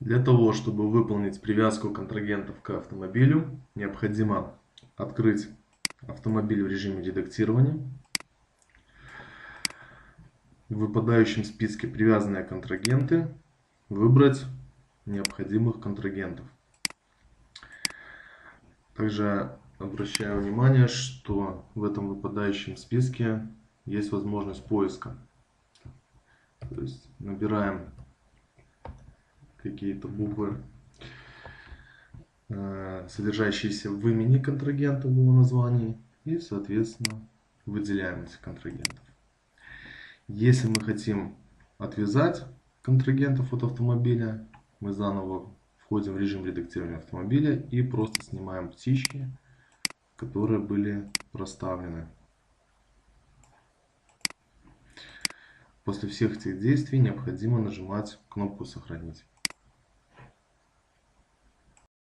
Для того, чтобы выполнить привязку контрагентов к автомобилю, необходимо открыть автомобиль в режиме редактирования. В выпадающем списке «Привязанные контрагенты» выбрать необходимых контрагентов. Также обращаю внимание, что в этом выпадающем списке есть возможность поиска. То есть набираем какие-то буквы, содержащиеся в имени контрагента, в его названии, и, соответственно, выделяем этих контрагентов. Если мы хотим отвязать контрагентов от автомобиля, мы заново входим в режим редактирования автомобиля и просто снимаем птички, которые были проставлены. После всех этих действий необходимо нажимать кнопку «Сохранить».